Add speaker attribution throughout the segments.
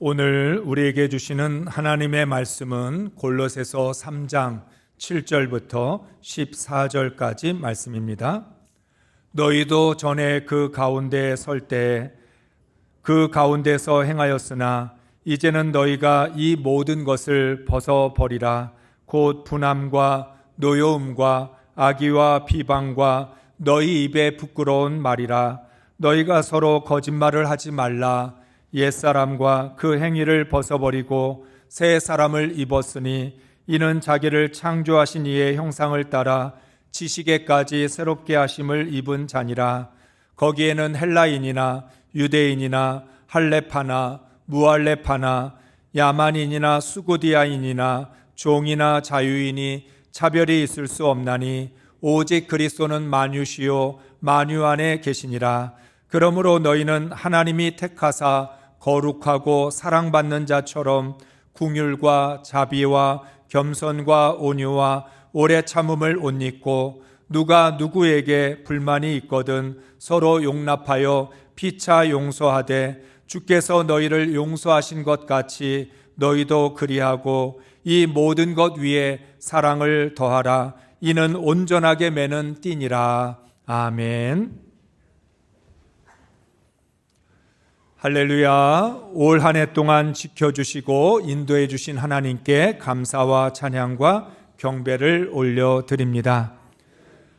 Speaker 1: 오늘 우리에게 주시는 하나님의 말씀은 골로새서 3장 7절부터 14절까지 말씀입니다. 너희도 전에 그 가운데에 설 때 그 가운데서 행하였으나 이제는 너희가 이 모든 것을 벗어버리라. 곧 분함과 노여움과 악의와 비방과 너희 입에 부끄러운 말이라. 너희가 서로 거짓말을 하지 말라. 옛사람과 그 행위를 벗어버리고 새 사람을 입었으니 이는 자기를 창조하신 이의 형상을 따라 지식에까지 새롭게 하심을 입은 자니라. 거기에는 헬라인이나 유대인이나 할레파나 무할레파나 야만인이나 수고디아인이나 종이나 자유인이 차별이 있을 수 없나니 오직 그리스도는 만유시요 만유 안에 계시니라. 그러므로 너희는 하나님이 택하사 거룩하고 사랑받는 자처럼 긍휼과 자비와 겸손과 온유와 오래 참음을 옷 입고 누가 누구에게 불만이 있거든 서로 용납하여 피차 용서하되 주께서 너희를 용서하신 것 같이 너희도 그리하고 이 모든 것 위에 사랑을 더하라. 이는 온전하게 매는 띠니라. 아멘. 할렐루야. 올 한 해 동안 지켜주시고 인도해 주신 하나님께 감사와 찬양과 경배를 올려드립니다.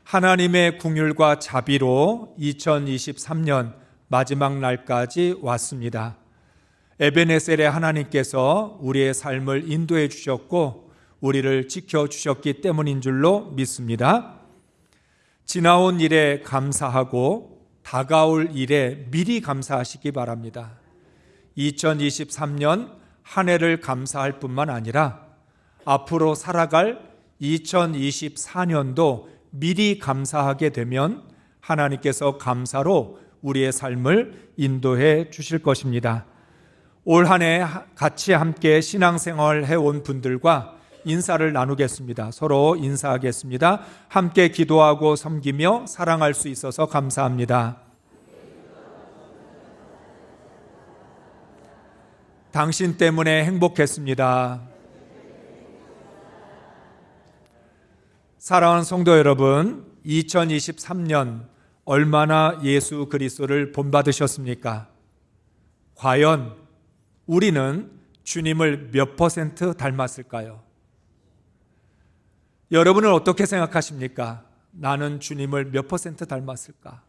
Speaker 1: 하나님의 긍휼과 자비로 2023년 마지막 날까지 왔습니다. 에베네셀의 하나님께서 우리의 삶을 인도해 주셨고 우리를 지켜주셨기 때문인 줄로 믿습니다. 지나온 일에 감사하고 다가올 일에 미리 감사하시기 바랍니다. 2023년 한 해를 감사할 뿐만 아니라 앞으로 살아갈 2024년도 미리 감사하게 되면 하나님께서 감사로 우리의 삶을 인도해 주실 것입니다. 올 한 해 같이 함께 신앙생활 해온 분들과 인사를 나누겠습니다. 서로 인사하겠습니다. 함께 기도하고 섬기며 사랑할 수 있어서 감사합니다. 당신 때문에 행복했습니다. 사랑하는 성도 여러분, 2023년 얼마나 예수 그리스도를 본받으셨습니까? 과연 우리는 주님을 몇 % 닮았을까요? 여러분은 어떻게 생각하십니까? 나는 주님을 몇 % 닮았을까?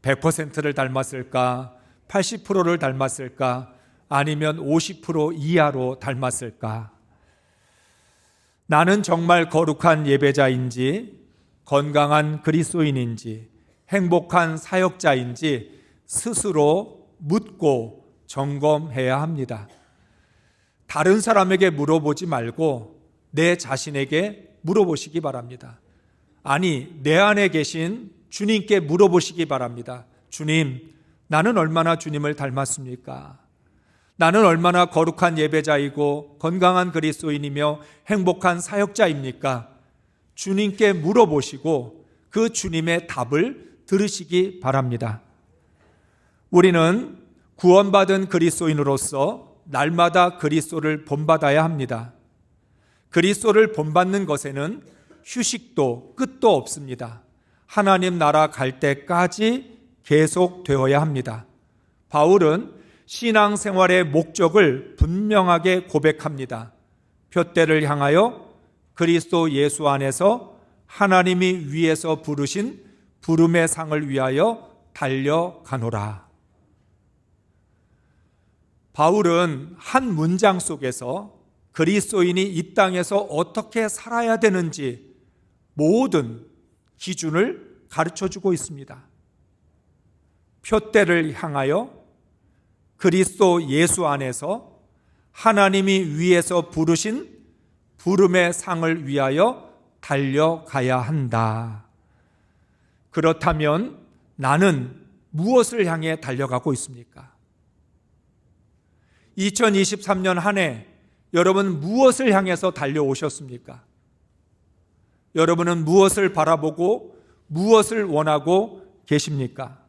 Speaker 1: 100%를 닮았을까? 80%를 닮았을까? 아니면 50% 이하로 닮았을까? 나는 정말 거룩한 예배자인지, 건강한 그리스도인인지, 행복한 사역자인지 스스로 묻고 점검해야 합니다. 다른 사람에게 물어보지 말고 내 자신에게 물어보시기 바랍니다. 아니, 내 안에 계신 주님께 물어보시기 바랍니다. 주님, 나는 얼마나 주님을 닮았습니까? 나는 얼마나 거룩한 예배자이고 건강한 그리스도인이며 행복한 사역자입니까? 주님께 물어보시고 그 주님의 답을 들으시기 바랍니다. 우리는 구원받은 그리스도인으로서 날마다 그리스도를 본받아야 합니다. 그리스도를 본받는 것에는 휴식도 끝도 없습니다. 하나님 나라 갈 때까지 계속되어야 합니다. 바울은 신앙생활의 목적을 분명하게 고백합니다. 표대를 향하여 그리스도 예수 안에서 하나님이 위에서 부르신 부름의 상을 위하여 달려가노라. 바울은 한 문장 속에서 그리스도인이 이 땅에서 어떻게 살아야 되는지 모든 기준을 가르쳐주고 있습니다. 표대를 향하여 그리스도 예수 안에서 하나님이 위에서 부르신 부름의 상을 위하여 달려가야 한다. 그렇다면 나는 무엇을 향해 달려가고 있습니까? 2023년 한 해 여러분 무엇을 향해서 달려오셨습니까? 여러분은 무엇을 바라보고 무엇을 원하고 계십니까?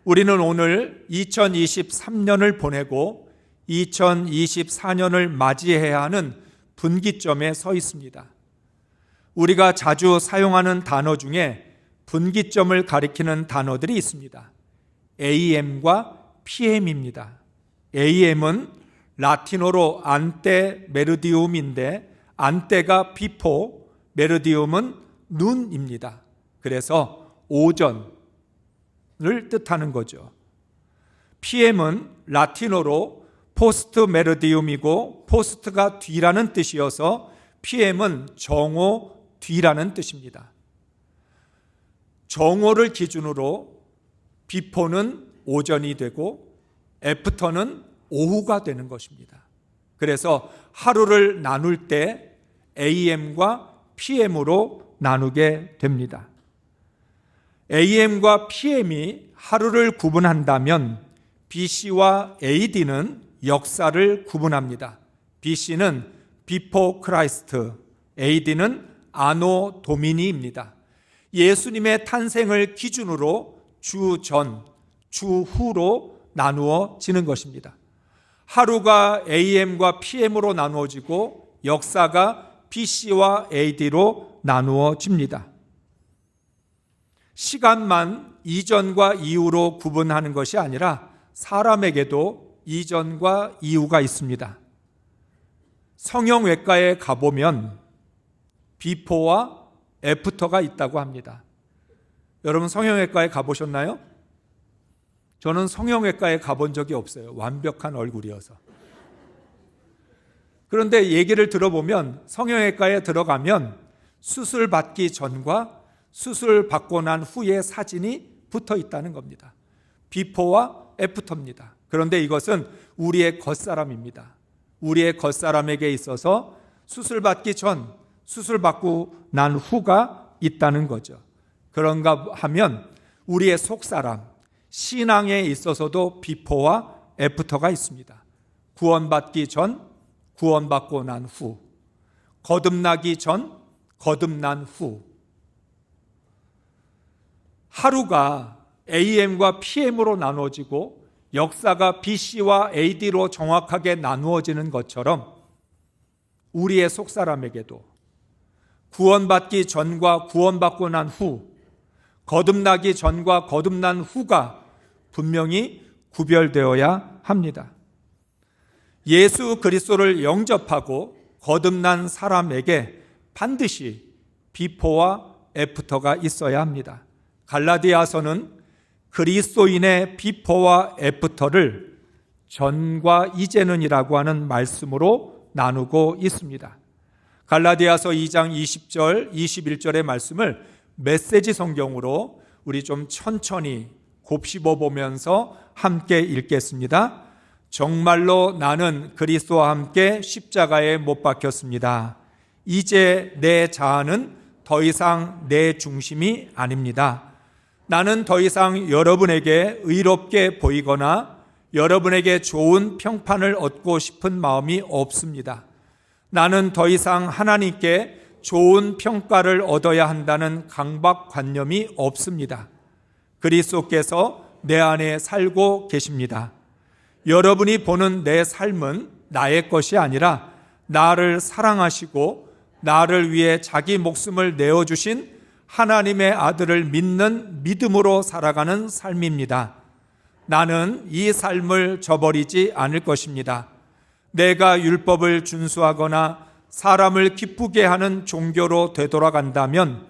Speaker 1: 우리는 오늘 2023년을 보내고 2024년을 맞이해야 하는 분기점에 서 있습니다. 우리가 자주 사용하는 단어 중에 분기점을 가리키는 단어들이 있습니다. AM과 PM입니다. AM은 라틴어로 안테 메르디움인데 안테가 비포, 메르디움은 눈입니다. 그래서 오전을 뜻하는 거죠. PM은 라틴어로 포스트 메르디움이고 포스트가 뒤라는 뜻이어서 PM은 정오 뒤라는 뜻입니다. 정오를 기준으로 비포는 오전이 되고 애프터는 오후가 되는 것입니다. 그래서 하루를 나눌 때 AM과 PM으로 나누게 됩니다. AM과 PM이 하루를 구분한다면 BC와 AD는 역사를 구분합니다. BC는 Before Christ, AD는 아노 도미니입니다. 예수님의 탄생을 기준으로 주 전, 주 후로 나누어지는 것입니다. 하루가 AM과 PM으로 나누어지고 역사가 BC와 AD로 나누어집니다. 시간만 이전과 이후로 구분하는 것이 아니라 사람에게도 이전과 이후가 있습니다. 성형외과에 가보면 비포와 애프터가 있다고 합니다. 여러분 성형외과에 가보셨나요? 저는 성형외과에 가본 적이 없어요. 완벽한 얼굴이어서. 그런데 얘기를 들어보면 성형외과에 들어가면 수술 받기 전과 수술 받고 난 후의 사진이 붙어 있다는 겁니다. 비포와 애프터입니다. 그런데 이것은 우리의 겉사람입니다. 우리의 겉사람에게 있어서 수술 받기 전, 수술 받고 난 후가 있다는 거죠. 그런가 하면 우리의 속사람, 신앙에 있어서도 비포와 애프터가 있습니다. 구원받기 전, 구원받고 난 후, 거듭나기 전, 거듭난 후. 하루가 AM과 PM으로 나누어지고 역사가 BC와 AD로 정확하게 나누어지는 것처럼 우리의 속사람에게도 구원받기 전과 구원받고 난 후, 거듭나기 전과 거듭난 후가 분명히 구별되어야 합니다. 예수 그리스도를 영접하고 거듭난 사람에게 반드시 비포와 애프터가 있어야 합니다. 갈라디아서는 그리스도인의 비포와 애프터를 전과 이제는이라고 하는 말씀으로 나누고 있습니다. 갈라디아서 2장 20절, 21절의 말씀을 메시지 성경으로 우리 좀 천천히 곱씹어 보면서 함께 읽겠습니다. 정말로 나는 그리스도와 함께 십자가에 못 박혔습니다. 이제 내 자아는 더 이상 내 중심이 아닙니다. 나는 더 이상 여러분에게 의롭게 보이거나 여러분에게 좋은 평판을 얻고 싶은 마음이 없습니다. 나는 더 이상 하나님께 좋은 평가를 얻어야 한다는 강박관념이 없습니다. 그리스도께서 내 안에 살고 계십니다. 여러분이 보는 내 삶은 나의 것이 아니라 나를 사랑하시고 나를 위해 자기 목숨을 내어주신 하나님의 아들을 믿는 믿음으로 살아가는 삶입니다. 나는 이 삶을 저버리지 않을 것입니다. 내가 율법을 준수하거나 사람을 기쁘게 하는 종교로 되돌아간다면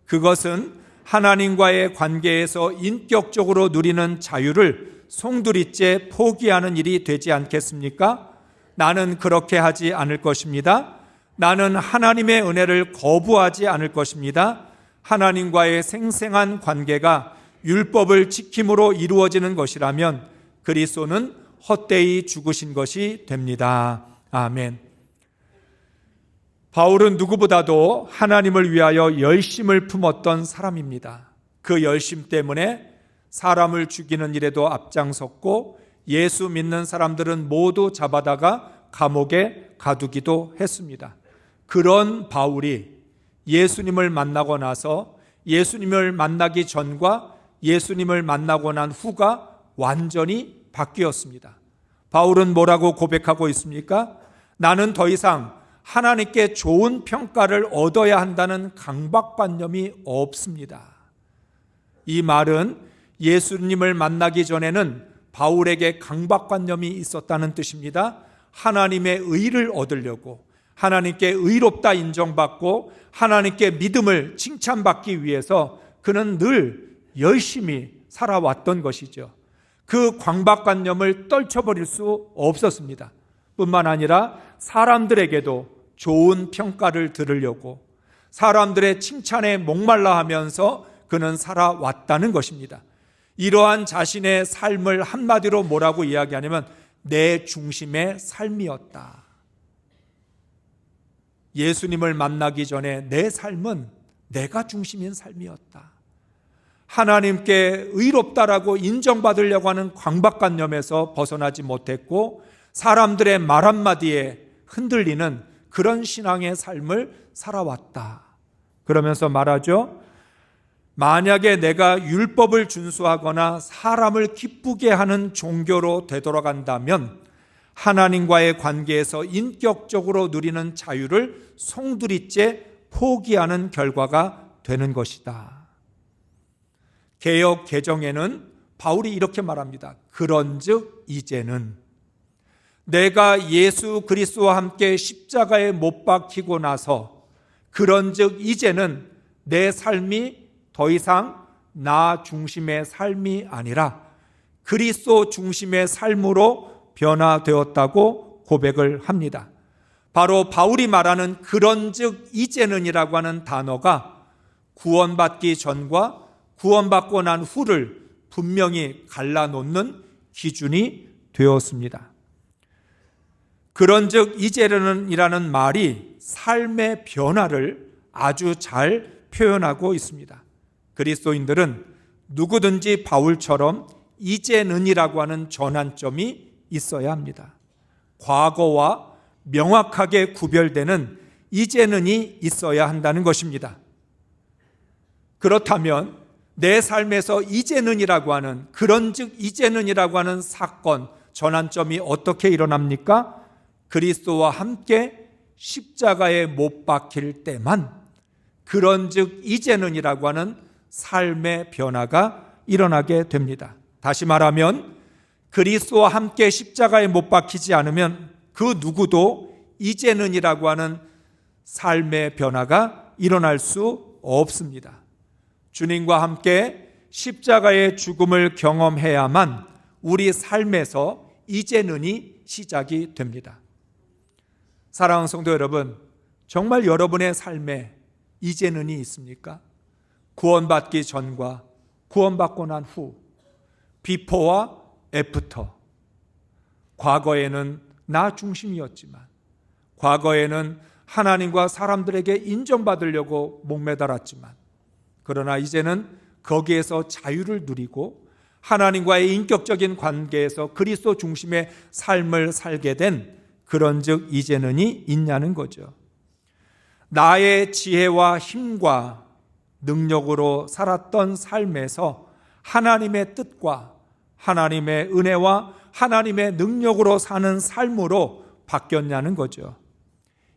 Speaker 1: 그것은 하나님과의 관계에서 인격적으로 누리는 자유를 송두리째 포기하는 일이 되지 않겠습니까? 나는 그렇게 하지 않을 것입니다. 나는 하나님의 은혜를 거부하지 않을 것입니다. 하나님과의 생생한 관계가 율법을 지킴으로 이루어지는 것이라면 그리스도는 헛되이 죽으신 것이 됩니다. 아멘. 바울은 누구보다도 하나님을 위하여 열심을 품었던 사람입니다. 그 열심 때문에 사람을 죽이는 일에도 앞장섰고 예수 믿는 사람들은 모두 잡아다가 감옥에 가두기도 했습니다. 그런 바울이 예수님을 만나고 나서 예수님을 만나기 전과 예수님을 만나고 난 후가 완전히 바뀌었습니다. 바울은 뭐라고 고백하고 있습니까? 나는 더 이상 하나님께 좋은 평가를 얻어야 한다는 강박관념이 없습니다. 이 말은 예수님을 만나기 전에는 바울에게 강박관념이 있었다는 뜻입니다. 하나님의 의를 얻으려고, 하나님께 의롭다 인정받고 하나님께 믿음을 칭찬받기 위해서 그는 늘 열심히 살아왔던 것이죠. 그 강박관념을 떨쳐버릴 수 없었습니다. 뿐만 아니라 사람들에게도 좋은 평가를 들으려고, 사람들의 칭찬에 목말라 하면서 그는 살아왔다는 것입니다. 이러한 자신의 삶을 한마디로 뭐라고 이야기하냐면 내 중심의 삶이었다. 예수님을 만나기 전에 내 삶은 내가 중심인 삶이었다. 하나님께 의롭다라고 인정받으려고 하는 강박관념에서 벗어나지 못했고 사람들의 말 한마디에 흔들리는 그런 신앙의 삶을 살아왔다. 그러면서 말하죠. 만약에 내가 율법을 준수하거나 사람을 기쁘게 하는 종교로 되돌아간다면 하나님과의 관계에서 인격적으로 누리는 자유를 송두리째 포기하는 결과가 되는 것이다. 개역 개정에는 바울이 이렇게 말합니다. 그런즉 이제는 내가 예수 그리스도와 함께 십자가에 못 박히고 나서 그런즉 이제는 내 삶이 더 이상 나 중심의 삶이 아니라 그리스도 중심의 삶으로 변화되었다고 고백을 합니다. 바로 바울이 말하는 그런즉 이제는이라고 하는 단어가 구원받기 전과 구원받고 난 후를 분명히 갈라놓는 기준이 되었습니다. 그런즉 이제는이라는 말이 삶의 변화를 아주 잘 표현하고 있습니다. 그리스도인들은 누구든지 바울처럼 이제는이라고 하는 전환점이 있어야 합니다. 과거와 명확하게 구별되는 이제는이 있어야 한다는 것입니다. 그렇다면 내 삶에서 이제는이라고 하는 그런즉 이제는이라고 하는 사건, 전환점이 어떻게 일어납니까? 그리스도와 함께 십자가에 못 박힐 때만 그런즉 이제는이라고 하는 삶의 변화가 일어나게 됩니다. 다시 말하면 그리스도와 함께 십자가에 못 박히지 않으면 그 누구도 이제는이라고 하는 삶의 변화가 일어날 수 없습니다. 주님과 함께 십자가의 죽음을 경험해야만 우리 삶에서 이제는이 시작이 됩니다. 사랑하는 성도 여러분, 정말 여러분의 삶에 이제는이 있습니까? 구원받기 전과 구원받고 난 후, 비포와 애프터. 과거에는 나 중심이었지만, 과거에는 하나님과 사람들에게 인정받으려고 목매달았지만, 그러나 이제는 거기에서 자유를 누리고 하나님과의 인격적인 관계에서 그리스도 중심의 삶을 살게 된 그런즉 이제는이 있냐는 거죠. 나의 지혜와 힘과 능력으로 살았던 삶에서 하나님의 뜻과 하나님의 은혜와 하나님의 능력으로 사는 삶으로 바뀌었냐는 거죠.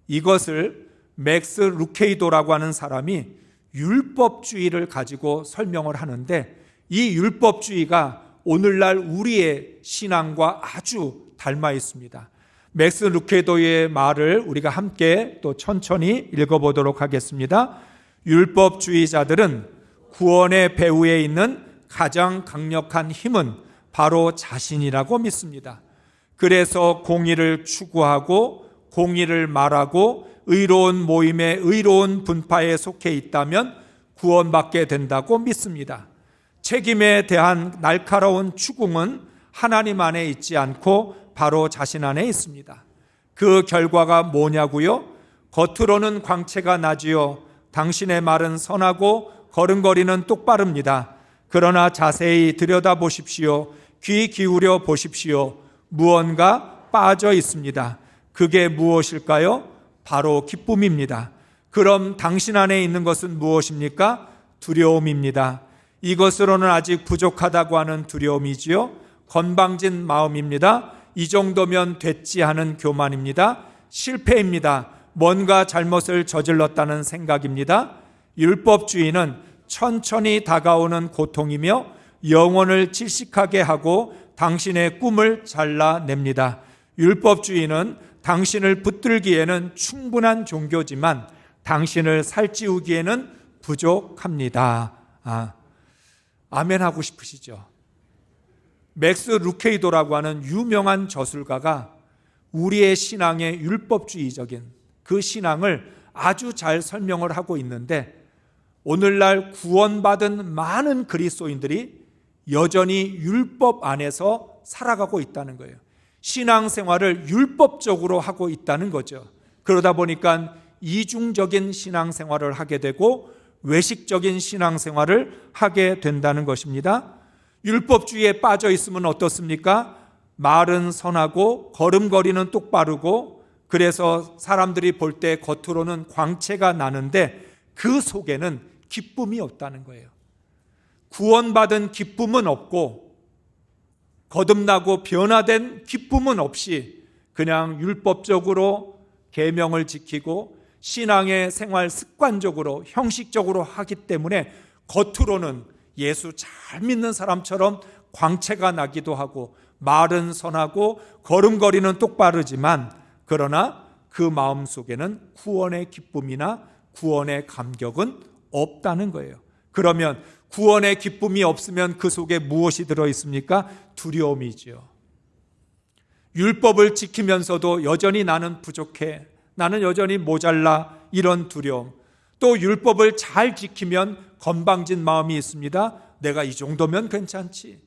Speaker 1: 이것을 맥스 루케이도라고 하는 사람이 율법주의를 가지고 설명을 하는데, 이 율법주의가 오늘날 우리의 신앙과 아주 닮아 있습니다. 맥스 루케이도의 말을 우리가 함께 또 천천히 읽어보도록 하겠습니다. 율법주의자들은 구원의 배후에 있는 가장 강력한 힘은 바로 자신이라고 믿습니다. 그래서 공의를 추구하고 공의를 말하고 의로운 모임에 의로운 분파에 속해 있다면 구원받게 된다고 믿습니다. 책임에 대한 날카로운 추궁은 하나님 안에 있지 않고 바로 자신 안에 있습니다. 그 결과가 뭐냐고요? 겉으로는 광채가 나지요. 당신의 말은 선하고 걸음걸이는 똑바릅니다. 그러나 자세히 들여다보십시오. 귀 기울여 보십시오. 무언가 빠져 있습니다. 그게 무엇일까요? 바로 기쁨입니다. 그럼 당신 안에 있는 것은 무엇입니까? 두려움입니다. 이것으로는 아직 부족하다고 하는 두려움이지요. 건방진 마음입니다. 이 정도면 됐지 하는 교만입니다. 실패입니다. 뭔가 잘못을 저질렀다는 생각입니다. 율법주의는 천천히 다가오는 고통이며 영혼을 질식하게 하고 당신의 꿈을 잘라냅니다. 율법주의는 당신을 붙들기에는 충분한 종교지만 당신을 살찌우기에는 부족합니다. 아멘 하고 싶으시죠? 맥스 루케이도라고 하는 유명한 저술가가 우리의 신앙의 율법주의적인 그 신앙을 아주 잘 설명을 하고 있는데, 오늘날 구원받은 많은 그리스도인들이 여전히 율법 안에서 살아가고 있다는 거예요. 신앙생활을 율법적으로 하고 있다는 거죠. 그러다 보니까 이중적인 신앙생활을 하게 되고 외식적인 신앙생활을 하게 된다는 것입니다. 율법주의에 빠져 있으면 어떻습니까? 말은 선하고 걸음걸이는 똑바르고, 그래서 사람들이 볼 때 겉으로는 광채가 나는데 그 속에는 기쁨이 없다는 거예요. 구원받은 기쁨은 없고 거듭나고 변화된 기쁨은 없이 그냥 율법적으로 계명을 지키고 신앙의 생활 습관적으로 형식적으로 하기 때문에 겉으로는 예수 잘 믿는 사람처럼 광채가 나기도 하고 말은 선하고 걸음걸이는 똑바르지만, 그러나 그 마음 속에는 구원의 기쁨이나 구원의 감격은 없다는 거예요. 그러면 구원의 기쁨이 없으면 그 속에 무엇이 들어있습니까? 두려움이죠. 율법을 지키면서도 여전히 나는 부족해, 나는 여전히 모자라, 이런 두려움. 또 율법을 잘 지키면 건방진 마음이 있습니다. 내가 이 정도면 괜찮지,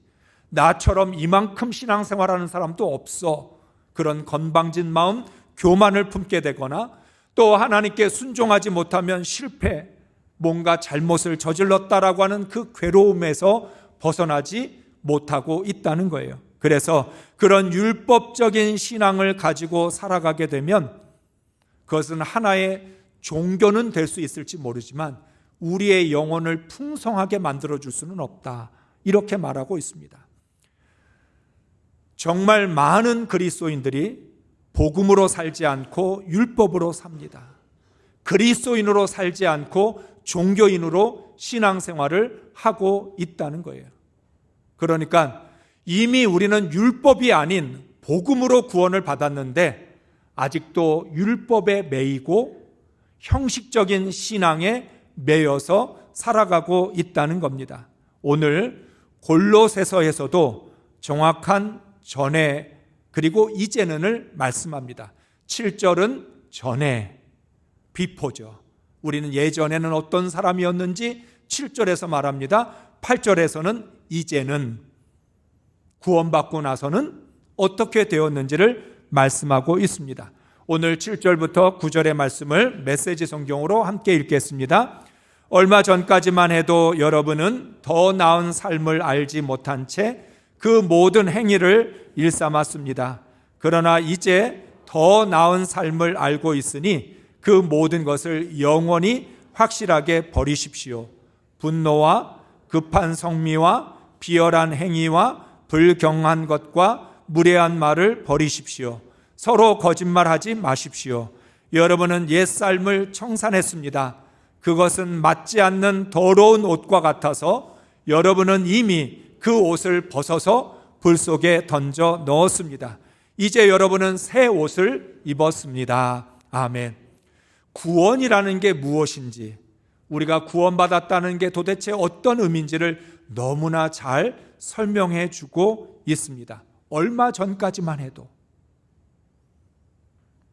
Speaker 1: 나처럼 이만큼 신앙생활하는 사람도 없어. 그런 건방진 마음, 교만을 품게 되거나, 또 하나님께 순종하지 못하면 실패, 뭔가 잘못을 저질렀다라고 하는 그 괴로움에서 벗어나지 못하고 있다는 거예요. 그래서 그런 율법적인 신앙을 가지고 살아가게 되면 그것은 하나의 종교는 될 수 있을지 모르지만 우리의 영혼을 풍성하게 만들어줄 수는 없다, 이렇게 말하고 있습니다. 정말 많은 그리스도인들이 복음으로 살지 않고 율법으로 삽니다. 그리스도인으로 살지 않고 종교인으로 신앙생활을 하고 있다는 거예요. 그러니까 이미 우리는 율법이 아닌 복음으로 구원을 받았는데 아직도 율법에 매이고 형식적인 신앙에 매여서 살아가고 있다는 겁니다. 오늘 골로새서에서도 정확한 전에 그리고 이제는을 말씀합니다. 7절은 전에, 비포죠. 우리는 예전에는 어떤 사람이었는지 7절에서 말합니다. 8절에서는 이제는, 구원받고 나서는 어떻게 되었는지를 말씀하고 있습니다. 오늘 7절부터 9절의 말씀을 메시지 성경으로 함께 읽겠습니다. 얼마 전까지만 해도 여러분은 더 나은 삶을 알지 못한 채 그 모든 행위를 일삼았습니다. 그러나 이제 더 나은 삶을 알고 있으니 그 모든 것을 영원히 확실하게 버리십시오. 분노와 급한 성미와 비열한 행위와 불경한 것과 무례한 말을 버리십시오. 서로 거짓말하지 마십시오. 여러분은 옛삶을 청산했습니다. 그것은 맞지 않는 더러운 옷과 같아서 여러분은 이미 그 옷을 벗어서 불 속에 던져 넣었습니다. 이제 여러분은 새 옷을 입었습니다. 아멘. 구원이라는 게 무엇인지, 우리가 구원받았다는 게 도대체 어떤 의미인지를 너무나 잘 설명해 주고 있습니다. 얼마 전까지만 해도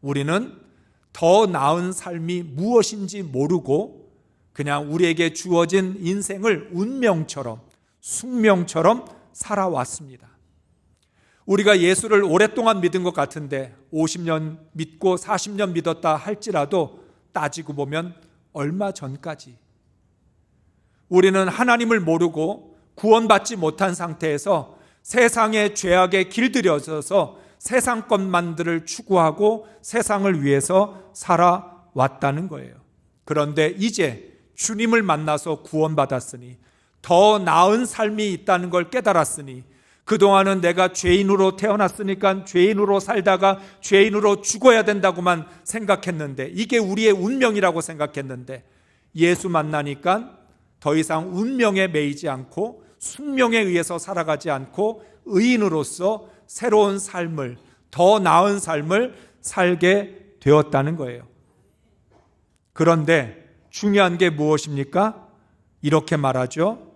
Speaker 1: 우리는 더 나은 삶이 무엇인지 모르고 그냥 우리에게 주어진 인생을 운명처럼, 숙명처럼 살아왔습니다. 우리가 예수를 오랫동안 믿은 것 같은데 50년 믿고 40년 믿었다 할지라도 따지고 보면 얼마 전까지 우리는 하나님을 모르고 구원받지 못한 상태에서 세상의 죄악에 길들여져서 세상 것만들을 추구하고 세상을 위해서 살아왔다는 거예요. 그런데 이제 주님을 만나서 구원받았으니, 더 나은 삶이 있다는 걸 깨달았으니, 그동안은 내가 죄인으로 태어났으니까 죄인으로 살다가 죄인으로 죽어야 된다고만 생각했는데, 이게 우리의 운명이라고 생각했는데, 예수 만나니까 더 이상 운명에 매이지 않고 숙명에 의해서 살아가지 않고 의인으로서 새로운 삶을, 더 나은 삶을 살게 되었다는 거예요. 그런데 중요한 게 무엇입니까? 이렇게 말하죠.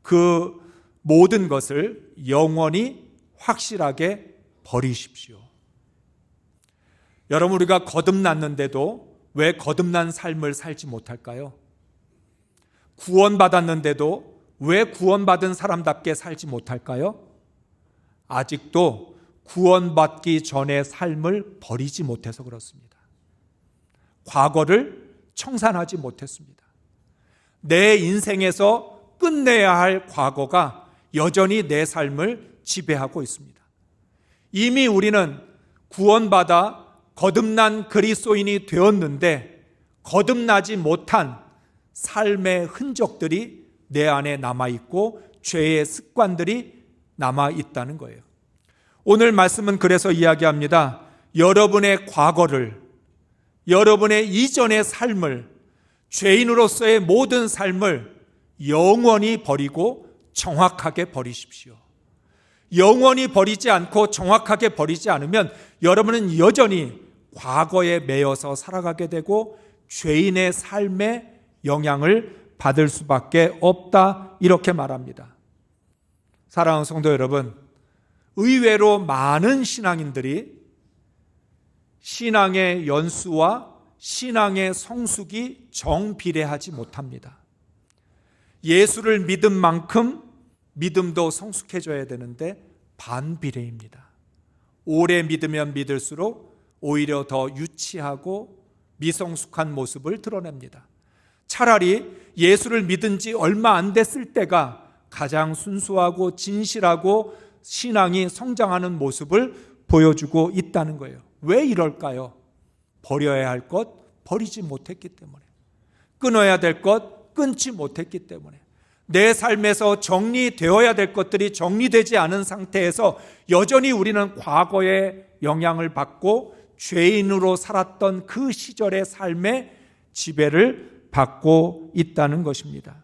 Speaker 1: 그 모든 것을 영원히 확실하게 버리십시오. 여러분, 우리가 거듭났는데도 왜 거듭난 삶을 살지 못할까요? 구원받았는데도 왜 구원받은 사람답게 살지 못할까요? 아직도 구원받기 전의 삶을 버리지 못해서 그렇습니다. 과거를 청산하지 못했습니다. 내 인생에서 끝내야 할 과거가 여전히 내 삶을 지배하고 있습니다. 이미 우리는 구원받아 거듭난 그리스도인이 되었는데 거듭나지 못한 삶의 흔적들이 내 안에 남아있고 죄의 습관들이 남아있다는 거예요. 오늘 말씀은 그래서 이야기합니다. 여러분의 과거를, 여러분의 이전의 삶을, 죄인으로서의 모든 삶을 영원히 버리고 정확하게 버리십시오. 영원히 버리지 않고 정확하게 버리지 않으면 여러분은 여전히 과거에 매여서 살아가게 되고 죄인의 삶에 영향을 받을 수밖에 없다, 이렇게 말합니다. 사랑하는 성도 여러분, 의외로 많은 신앙인들이 신앙의 연수와 신앙의 성숙이 정비례하지 못합니다. 예수를 믿은 만큼 믿음도 성숙해져야 되는데 반비례입니다. 오래 믿으면 믿을수록 오히려 더 유치하고 미성숙한 모습을 드러냅니다. 차라리 예수를 믿은 지 얼마 안 됐을 때가 가장 순수하고 진실하고 신앙이 성장하는 모습을 보여주고 있다는 거예요. 왜 이럴까요? 버려야 할 것 버리지 못했기 때문에, 끊어야 될 것 끊지 못했기 때문에, 내 삶에서 정리되어야 될 것들이 정리되지 않은 상태에서 여전히 우리는 과거의 영향을 받고 죄인으로 살았던 그 시절의 삶의 지배를 받고 있다는 것입니다.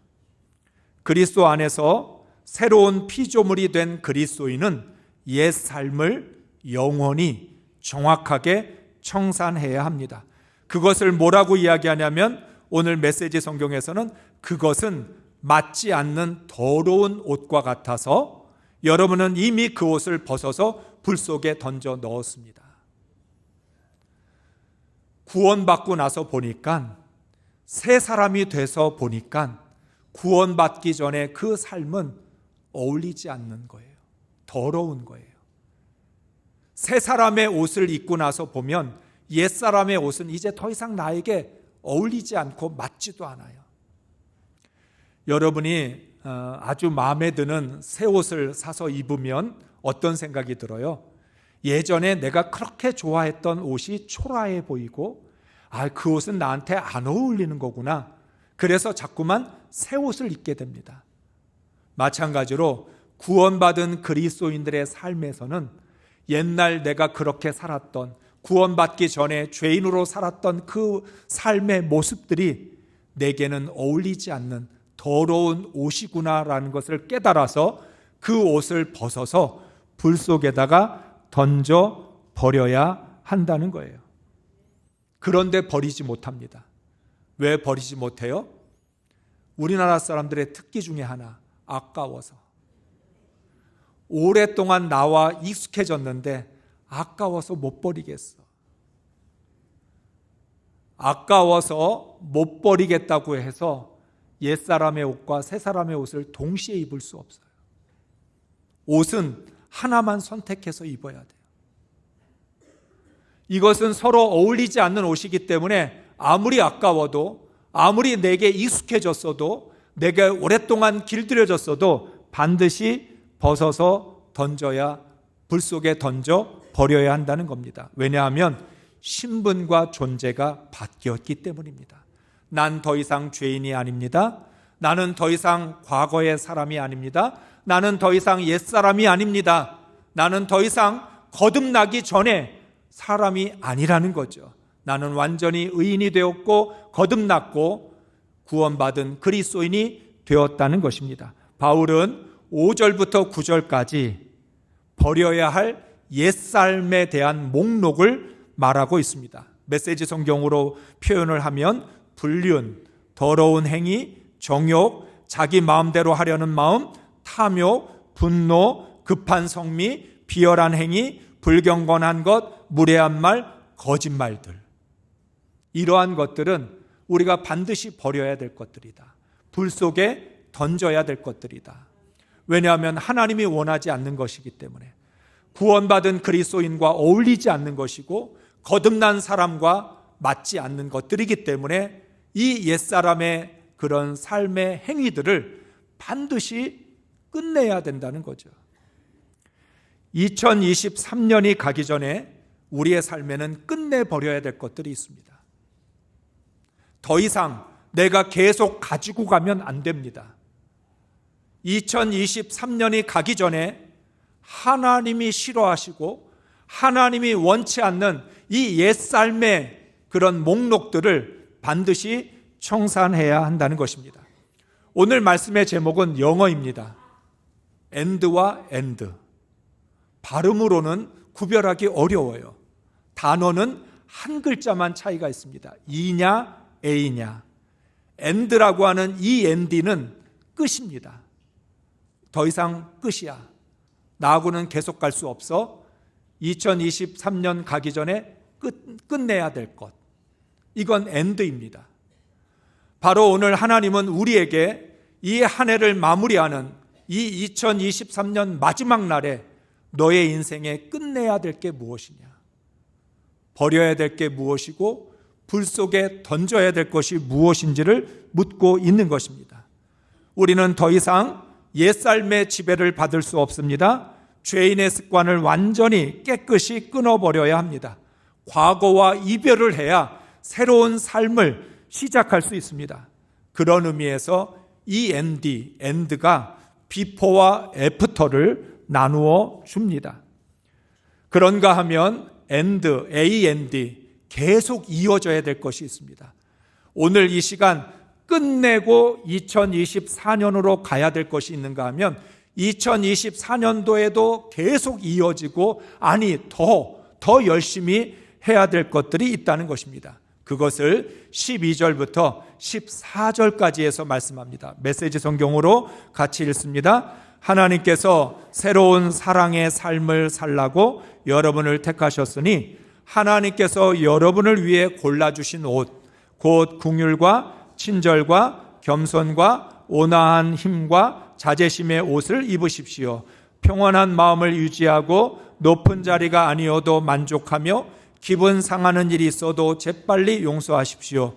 Speaker 1: 그리스도 안에서 새로운 피조물이 된 그리스도인은 옛 삶을 영원히 정확하게 청산해야 합니다. 그것을 뭐라고 이야기하냐면 오늘 메시지 성경에서는 그것은 맞지 않는 더러운 옷과 같아서 여러분은 이미 그 옷을 벗어서 불 속에 던져 넣었습니다. 구원받고 나서 보니까, 새 사람이 돼서 보니까 구원받기 전에 그 삶은 어울리지 않는 거예요. 더러운 거예요. 새 사람의 옷을 입고 나서 보면 옛 사람의 옷은 이제 더 이상 나에게 어울리지 않고 맞지도 않아요. 여러분이 아주 마음에 드는 새 옷을 사서 입으면 어떤 생각이 들어요? 예전에 내가 그렇게 좋아했던 옷이 초라해 보이고, 그 옷은 나한테 안 어울리는 거구나. 그래서 자꾸만 새 옷을 입게 됩니다. 마찬가지로 구원받은 그리스도인들의 삶에서는 옛날 내가 그렇게 살았던, 구원받기 전에 죄인으로 살았던 그 삶의 모습들이 내게는 어울리지 않는 더러운 옷이구나라는 것을 깨달아서 그 옷을 벗어서 불 속에다가 던져 버려야 한다는 거예요. 그런데 버리지 못합니다. 왜 버리지 못해요? 우리나라 사람들의 특기 중에 하나, 아까워서. 오랫동안 나와 익숙해졌는데 아까워서 못 버리겠어. 아까워서 못 버리겠다고 해서 옛사람의 옷과 새사람의 옷을 동시에 입을 수 없어요. 옷은 하나만 선택해서 입어야 돼요. 이것은 서로 어울리지 않는 옷이기 때문에 아무리 아까워도, 아무리 내게 익숙해졌어도, 내게 오랫동안 길들여졌어도 반드시 벗어서 던져야, 불 속에 던져 버려야 한다는 겁니다. 왜냐하면 신분과 존재가 바뀌었기 때문입니다. 난 더 이상 죄인이 아닙니다. 나는 더 이상 과거의 사람이 아닙니다. 나는 더 이상 옛사람이 아닙니다. 나는 더 이상 거듭나기 전에 사람이 아니라는 거죠. 나는 완전히 의인이 되었고 거듭났고 구원받은 그리스도인이 되었다는 것입니다. 바울은 5절부터 9절까지 버려야 할 옛삶에 대한 목록을 말하고 있습니다. 메시지 성경으로 표현을 하면 불륜, 더러운 행위, 정욕, 자기 마음대로 하려는 마음, 탐욕, 분노, 급한 성미, 비열한 행위, 불경건한 것, 무례한 말, 거짓말들. 이러한 것들은 우리가 반드시 버려야 될 것들이다. 불 속에 던져야 될 것들이다. 왜냐하면 하나님이 원하지 않는 것이기 때문에, 구원받은 그리스도인과 어울리지 않는 것이고 거듭난 사람과 맞지 않는 것들이기 때문에 이 옛사람의 그런 삶의 행위들을 반드시 끝내야 된다는 거죠. 2023년이 가기 전에 우리의 삶에는 끝내버려야 될 것들이 있습니다. 더 이상 내가 계속 가지고 가면 안 됩니다. 2023년이 가기 전에 하나님이 싫어하시고 하나님이 원치 않는 이 옛삶의 그런 목록들을 반드시 청산해야 한다는 것입니다. 오늘 말씀의 제목은 영어입니다. and와 and. 발음으로는 구별하기 어려워요. 단어는 한 글자만 차이가 있습니다. 이냐 A냐. and라고 하는 이 and는 끝입니다. 더 이상 끝이야. 나하고는 계속 갈 수 없어. 2023년 가기 전에 끝내야 될 것. 이건 and입니다. 바로 오늘 하나님은 우리에게 이 한 해를 마무리하는 이 2023년 마지막 날에 너의 인생에 끝내야 될 게 무엇이냐, 버려야 될 게 무엇이고 불 속에 던져야 될 것이 무엇인지를 묻고 있는 것입니다. 우리는 더 이상 옛삶의 지배를 받을 수 없습니다. 죄인의 습관을 완전히 깨끗이 끊어버려야 합니다. 과거와 이별을 해야 새로운 삶을 시작할 수 있습니다. 그런 의미에서 이 end가 before와 after를 나누어 줍니다. 그런가 하면 and 계속 이어져야 될 것이 있습니다. 오늘 이 시간 끝내고 2024년으로 가야 될 것이 있는가 하면 2024년도에도 계속 이어지고, 아니 더 열심히 해야 될 것들이 있다는 것입니다. 그것을 12절부터 14절까지에서 말씀합니다. 메시지 성경으로 같이 읽습니다. 하나님께서 새로운 사랑의 삶을 살라고 여러분을 택하셨으니 하나님께서 여러분을 위해 골라주신 옷, 곧 긍휼과 친절과 겸손과 온화한 힘과 자제심의 옷을 입으십시오. 평온한 마음을 유지하고 높은 자리가 아니어도 만족하며 기분 상하는 일이 있어도 재빨리 용서하십시오.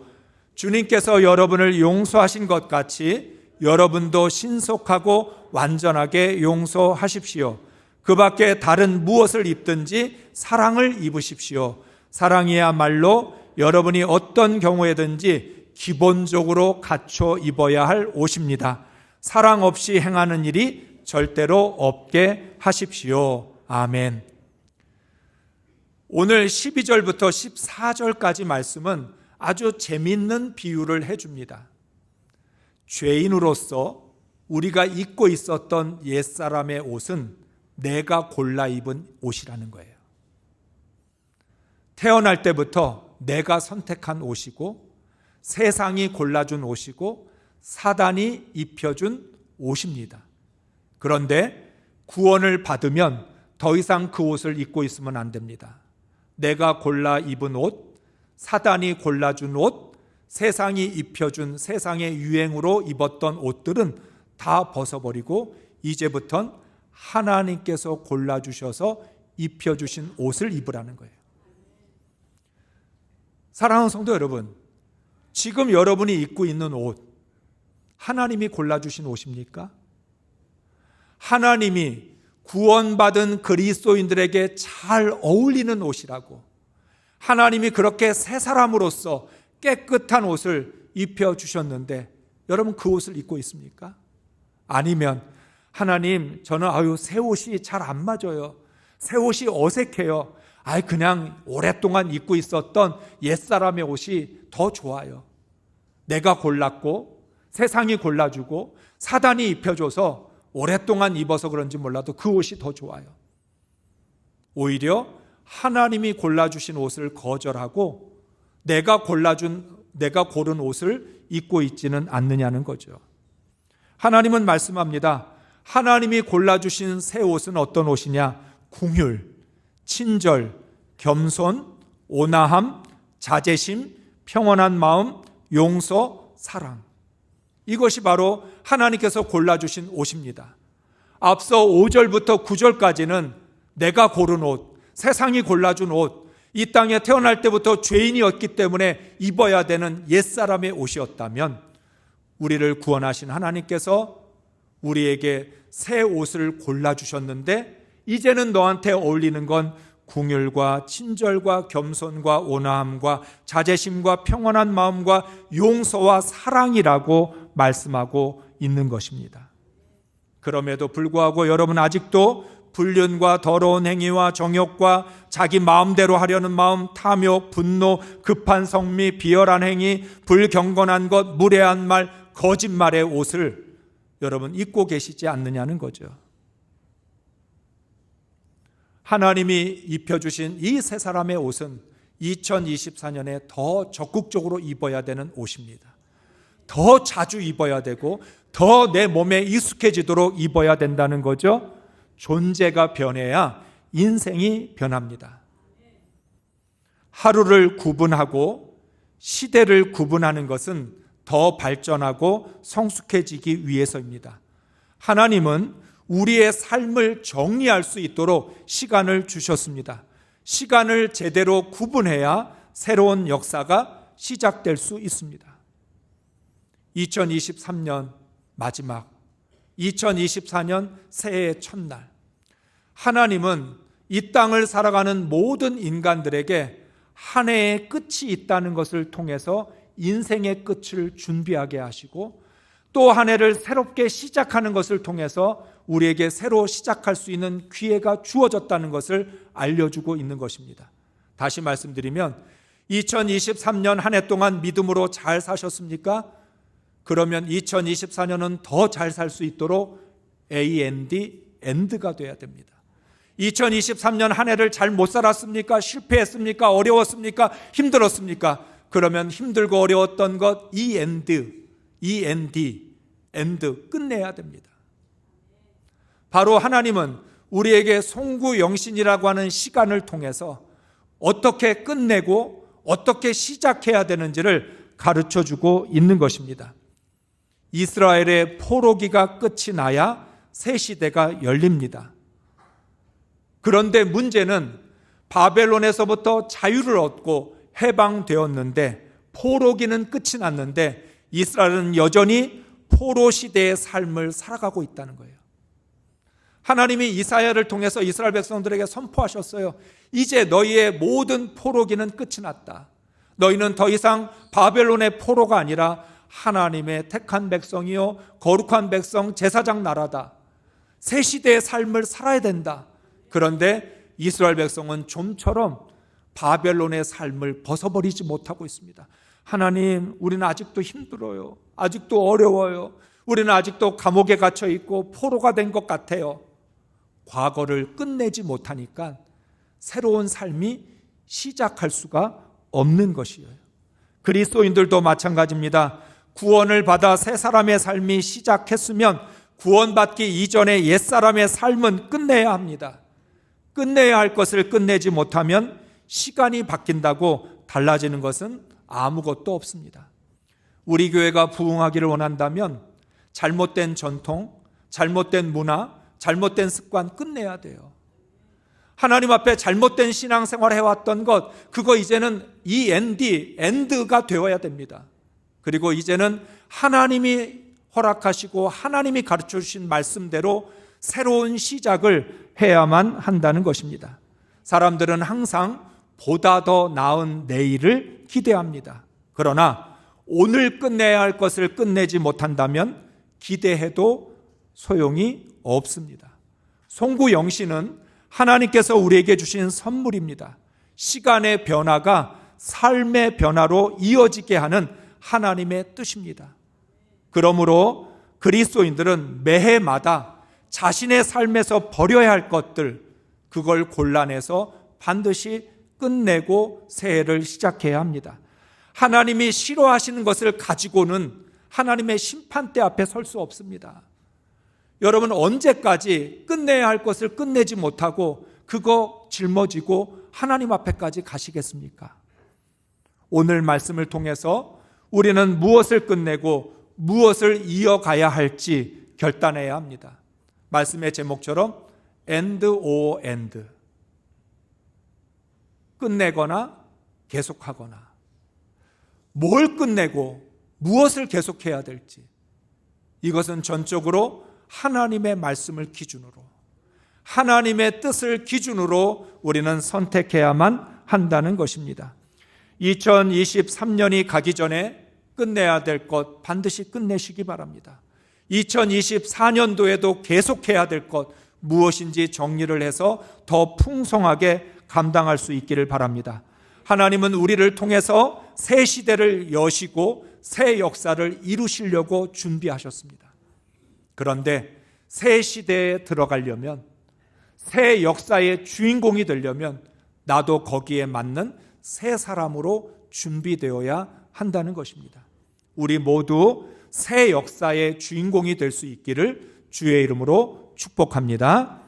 Speaker 1: 주님께서 여러분을 용서하신 것 같이 여러분도 신속하고 완전하게 용서하십시오. 그 밖에 다른 무엇을 입든지 사랑을 입으십시오. 사랑이야말로 여러분이 어떤 경우에든지 기본적으로 갖춰 입어야 할 옷입니다. 사랑 없이 행하는 일이 절대로 없게 하십시오. 아멘. 오늘 12절부터 14절까지 말씀은 아주 재미있는 비유를 해줍니다. 죄인으로서 우리가 입고 있었던 옛사람의 옷은 내가 골라 입은 옷이라는 거예요. 태어날 때부터 내가 선택한 옷이고, 세상이 골라준 옷이고, 사단이 입혀준 옷입니다. 그런데 구원을 받으면 더 이상 그 옷을 입고 있으면 안 됩니다. 내가 골라 입은 옷, 사단이 골라준 옷, 세상이 입혀준 세상의 유행으로 입었던 옷들은 다 벗어버리고 이제부턴 하나님께서 골라주셔서 입혀주신 옷을 입으라는 거예요. 사랑하는 성도 여러분, 지금 여러분이 입고 있는 옷, 하나님이 골라주신 옷입니까? 하나님이 구원받은 그리스도인들에게 잘 어울리는 옷이라고, 하나님이 그렇게 새 사람으로서 깨끗한 옷을 입혀주셨는데 여러분 그 옷을 입고 있습니까? 아니면 하나님, 저는 새 옷이 잘 안 맞아요. 새 옷이 어색해요. 그냥 오랫동안 입고 있었던 옛사람의 옷이 더 좋아요. 내가 골랐고 세상이 골라주고 사단이 입혀줘서 오랫동안 입어서 그런지 몰라도 그 옷이 더 좋아요. 오히려 하나님이 골라주신 옷을 거절하고 내가 고른 옷을 입고 있지는 않느냐는 거죠. 하나님은 말씀합니다. 하나님이 골라주신 새 옷은 어떤 옷이냐? 긍휼, 친절, 겸손, 온화함, 자제심, 평온한 마음, 용서, 사랑. 이것이 바로 하나님께서 골라주신 옷입니다. 앞서 5절부터 9절까지는 내가 고른 옷, 세상이 골라준 옷, 이 땅에 태어날 때부터 죄인이었기 때문에 입어야 되는 옛사람의 옷이었다면, 우리를 구원하신 하나님께서 우리에게 새 옷을 골라주셨는데, 이제는 너한테 어울리는 건 긍휼과 친절과 겸손과 온화함과 자제심과 평온한 마음과 용서와 사랑이라고 말씀하고 있는 것입니다. 그럼에도 불구하고 여러분 아직도 불륜과 더러운 행위와 정욕과 자기 마음대로 하려는 마음, 탐욕, 분노, 급한 성미, 비열한 행위, 불경건한 것, 무례한 말, 거짓말의 옷을 여러분 입고 계시지 않느냐는 거죠. 하나님이 입혀주신 이 세 사람의 옷은 2024년에 더 적극적으로 입어야 되는 옷입니다. 더 자주 입어야 되고 더 내 몸에 익숙해지도록 입어야 된다는 거죠. 존재가 변해야 인생이 변합니다. 하루를 구분하고 시대를 구분하는 것은 더 발전하고 성숙해지기 위해서입니다. 하나님은 우리의 삶을 정리할 수 있도록 시간을 주셨습니다. 시간을 제대로 구분해야 새로운 역사가 시작될 수 있습니다. 2023년 마지막, 2024년 새해의 첫날, 하나님은 이 땅을 살아가는 모든 인간들에게 한 해의 끝이 있다는 것을 통해서 인생의 끝을 준비하게 하시고, 또 한 해를 새롭게 시작하는 것을 통해서 우리에게 새로 시작할 수 있는 기회가 주어졌다는 것을 알려주고 있는 것입니다. 다시 말씀드리면 2023년 한 해 동안 믿음으로 잘 사셨습니까? 그러면 2024년은 더 잘 살 수 있도록 end가 돼야 됩니다. 2023년 한 해를 잘 못 살았습니까? 실패했습니까? 어려웠습니까? 힘들었습니까? 그러면 힘들고 어려웠던 것 end 끝내야 됩니다. 바로 하나님은 우리에게 송구영신이라고 하는 시간을 통해서 어떻게 끝내고 어떻게 시작해야 되는지를 가르쳐주고 있는 것입니다. 이스라엘의 포로기가 끝이 나야 새 시대가 열립니다. 그런데 문제는 바벨론에서부터 자유를 얻고 해방되었는데, 포로기는 끝이 났는데 이스라엘은 여전히 포로 시대의 삶을 살아가고 있다는 거예요. 하나님이 이사야를 통해서 이스라엘 백성들에게 선포하셨어요. 이제 너희의 모든 포로기는 끝이 났다. 너희는 더 이상 바벨론의 포로가 아니라 하나님의 택한 백성이요 거룩한 백성, 제사장 나라다. 새 시대의 삶을 살아야 된다. 그런데 이스라엘 백성은 좀처럼 바벨론의 삶을 벗어버리지 못하고 있습니다. 하나님, 우리는 아직도 힘들어요. 아직도 어려워요. 우리는 아직도 감옥에 갇혀 있고 포로가 된 것 같아요. 과거를 끝내지 못하니까 새로운 삶이 시작할 수가 없는 것이에요. 그리스도인들도 마찬가지입니다. 구원을 받아 새 사람의 삶이 시작했으면 구원받기 이전의 옛사람의 삶은 끝내야 합니다. 끝내야 할 것을 끝내지 못하면 시간이 바뀐다고 달라지는 것은 아무것도 없습니다. 우리 교회가 부흥하기를 원한다면 잘못된 전통, 잘못된 문화, 잘못된 습관 끝내야 돼요. 하나님 앞에 잘못된 신앙생활 해왔던 것, 그거 이제는 end가 되어야 됩니다. 그리고 이제는 하나님이 허락하시고 하나님이 가르쳐 주신 말씀대로 새로운 시작을 해야만 한다는 것입니다. 사람들은 항상 보다 더 나은 내일을 기대합니다. 그러나 오늘 끝내야 할 것을 끝내지 못한다면 기대해도 소용이 없습니다. 송구 영신은 하나님께서 우리에게 주신 선물입니다. 시간의 변화가 삶의 변화로 이어지게 하는 하나님의 뜻입니다. 그러므로 그리스도인들은 매해마다 자신의 삶에서 버려야 할 것들, 그걸 골라내서 반드시 끝내고 새해를 시작해야 합니다. 하나님이 싫어하시는 것을 가지고는 하나님의 심판대 앞에 설 수 없습니다. 여러분, 언제까지 끝내야 할 것을 끝내지 못하고 그거 짊어지고 하나님 앞에까지 가시겠습니까? 오늘 말씀을 통해서 우리는 무엇을 끝내고 무엇을 이어가야 할지 결단해야 합니다. 말씀의 제목처럼 end or end, 끝내거나 계속하거나, 뭘 끝내고 무엇을 계속해야 될지, 이것은 전적으로 하나님의 말씀을 기준으로, 하나님의 뜻을 기준으로 우리는 선택해야만 한다는 것입니다. 2023년이 가기 전에 끝내야 될 것 반드시 끝내시기 바랍니다. 2024년도에도 계속해야 될 것 무엇인지 정리를 해서 더 풍성하게 감당할 수 있기를 바랍니다. 하나님은 우리를 통해서 새 시대를 여시고 새 역사를 이루시려고 준비하셨습니다. 그런데 새 시대에 들어가려면, 새 역사의 주인공이 되려면 나도 거기에 맞는 새 사람으로 준비되어야 한다는 것입니다. 우리 모두 새 역사의 주인공이 될 수 있기를 주의 이름으로 축복합니다.